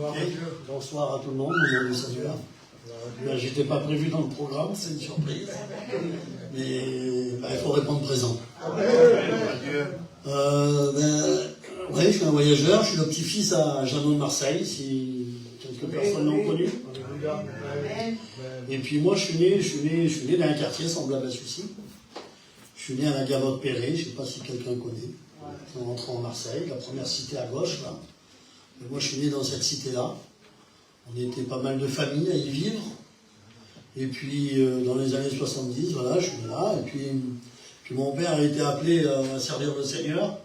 Okay. Bonsoir à tout le monde, mon nom est Seigneur. J'étais pas prévu dans le programme, c'est une surprise. Mais il faut répondre présent. Oui, je suis un voyageur, je suis le petit-fils à Jeannot de Marseille, si quelques personnes l'ont connu. Et puis moi, je suis né dans un quartier semblable à celui-ci. Je suis né à la Gavotte-Perret, je ne sais pas si quelqu'un connaît. En rentrant en Marseille, la première cité à gauche, là. Et moi, je suis né dans cette cité-là. On était pas mal de familles à y vivre. Et puis, dans les années 70, voilà, je suis là. Et puis mon père a été appelé à servir le Seigneur.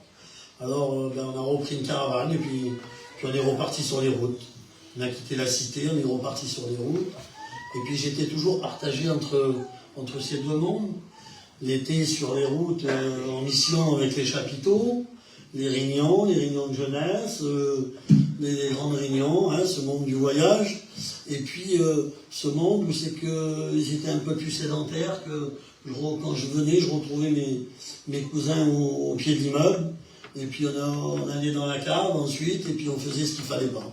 Alors, on a repris une caravane et puis on est reparti sur les routes. On a quitté la cité, on est reparti sur les routes. Et puis, j'étais toujours partagé entre ces deux mondes. L'été sur les routes, en mission avec les chapiteaux, les réunions de jeunesse, les grandes réunions, hein, ce monde du voyage. Et puis, ce monde où c'est qu'ils étaient un peu plus sédentaires, que quand je venais, je retrouvais mes cousins au pied de l'immeuble. Et puis, on allait dans la cave ensuite, et puis on faisait ce qu'il fallait pas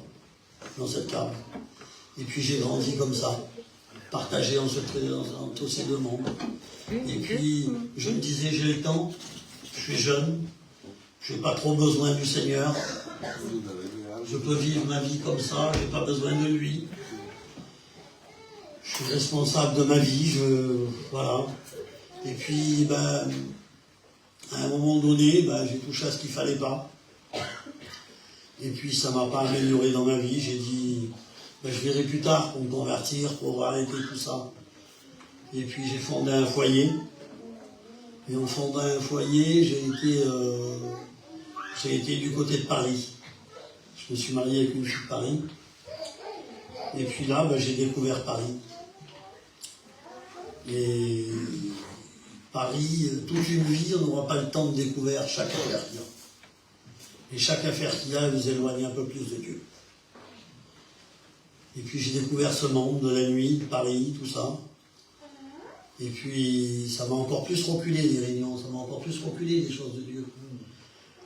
dans cette cave. Et puis, j'ai grandi comme ça, partagé entre ces deux mondes. Et puis, je me disais, j'ai le temps, je suis jeune, je n'ai pas trop besoin du Seigneur, je peux vivre ma vie comme ça, je n'ai pas besoin de lui. Je suis responsable de ma vie, voilà. Et puis, à un moment donné, j'ai touché à ce qu'il ne fallait pas. Et puis, ça ne m'a pas amélioré dans ma vie. J'ai dit, je verrai plus tard pour me convertir, pour arrêter tout ça. Et puis, j'ai fondé un foyer. Et en fondant un foyer, j'ai été du côté de Paris. Je me suis marié avec une fille de Paris. Et puis là, j'ai découvert Paris. Et Paris, toute une vie, on n'aura pas le temps de découvrir chaque affaire qu'il y a. Et chaque affaire qu'il y a, nous éloigne un peu plus de Dieu. Et puis j'ai découvert ce monde de la nuit, de Paris, tout ça. Et puis ça m'a encore plus reculé les réunions, ça m'a encore plus reculé les choses de Dieu.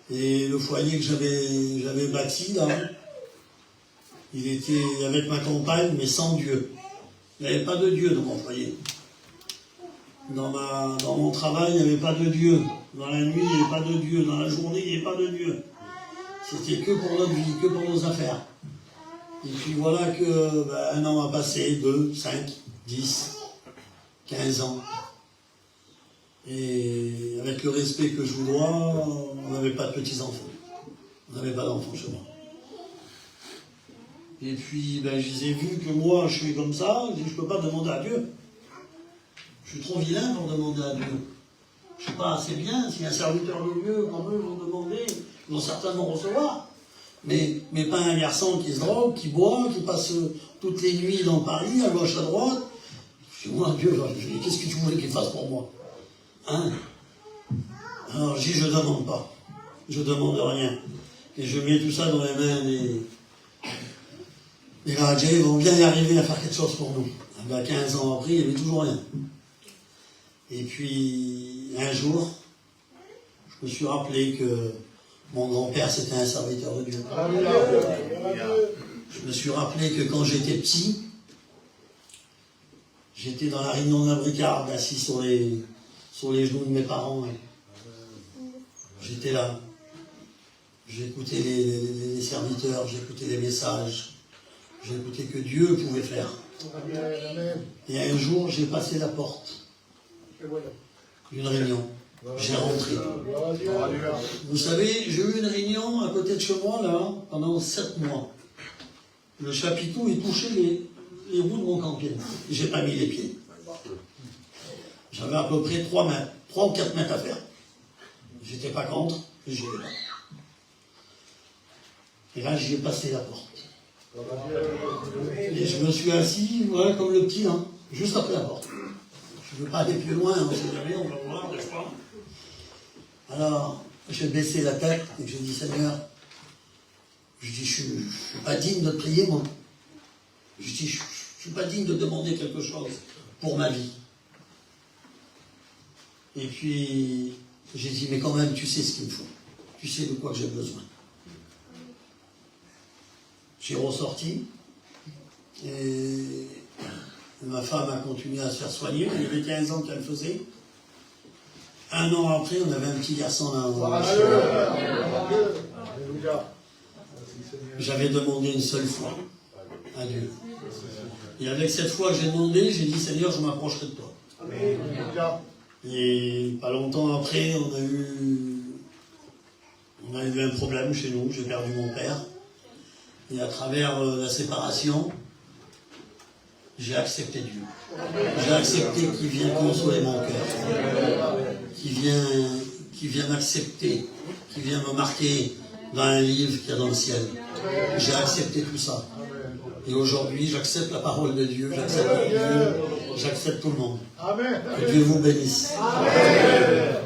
Et le foyer que j'avais bâti là, il était avec ma compagne, mais sans Dieu. Il n'y avait pas de Dieu dans mon foyer. Dans mon travail, il n'y avait pas de Dieu. Dans la nuit, il n'y avait pas de Dieu. Dans la journée, il n'y avait pas de Dieu. C'était que pour notre vie, que pour nos affaires. Et puis voilà que un an a passé, 2, 5, 10, 15 ans. Et avec le respect que je vous dois, on n'avait pas de petits-enfants. On n'avait pas d'enfants chez moi. Et puis, je les ai vus que moi, je suis comme ça, je ne peux pas demander à Dieu. Je suis trop vilain pour demander à Dieu. Je ne suis pas assez bien. Si un serviteur de Dieu, comme eux, vont demander, ils vont certainement recevoir. Mais pas un garçon qui se drogue, qui boit, qui passe toutes les nuits dans Paris, à gauche, à droite. Je dis, moi, Dieu, qu'est-ce que tu voulais qu'il fasse pour moi? Hein? Alors, je dis, je ne demande pas. Je ne demande rien. Et je mets tout ça dans les mains des Radjais, ils vont bien y arriver à faire quelque chose pour nous. 15 ans après, il n'y avait toujours rien. Et puis, un jour, je me suis rappelé que mon grand-père, c'était un serviteur de Dieu. Je me suis rappelé que quand j'étais petit, j'étais dans la réunion de la Bricarde, assis sur les genoux de mes parents. J'étais là. J'écoutais les serviteurs, j'écoutais les messages, j'écoutais que Dieu pouvait faire. Et un jour, j'ai passé la porte d'une réunion. J'ai rentré. Vous savez, j'ai eu une réunion à côté de chez moi, là, pendant 7 mois. Le chapiteau, il touchait les roues de mon camping. J'ai pas mis les pieds. J'avais à peu près 3 ou 4 mètres à faire. J'étais pas contre, mais j'y allais pas. Et là, j'y ai passé la porte. Et je me suis assis, voilà, comme le petit, hein, juste après la porte. Je ne veux pas aller plus loin, on ne sait jamais, on va voir, n'est-ce pas? Alors, j'ai baissé la tête et j'ai dit, Seigneur, je dis, je ne suis pas digne de te prier, moi. Je dis, je ne suis pas digne de demander quelque chose pour ma vie. Et puis, j'ai dit, mais quand même, tu sais ce qu'il me faut. Tu sais de quoi j'ai besoin. J'ai ressorti. Et ma femme a continué à se faire soigner. Il y avait 15 ans qu'elle faisait. Un an après, on avait un petit garçon là. J'avais demandé une seule fois à Dieu. Et avec cette foi que j'ai demandé, j'ai dit, Seigneur, je m'approcherai de toi. Et pas longtemps après, on a eu un problème chez nous. J'ai perdu mon père. Et à travers la séparation, j'ai accepté Dieu. J'ai accepté qu'il vienne consoler mon cœur. Qu'il vient m'accepter. Qu'il vient me marquer dans un livre qu'il y a dans le ciel. J'ai accepté tout ça. Et aujourd'hui, j'accepte la parole de Dieu, j'accepte Dieu, j'accepte tout le monde. Que Dieu vous bénisse. Amen.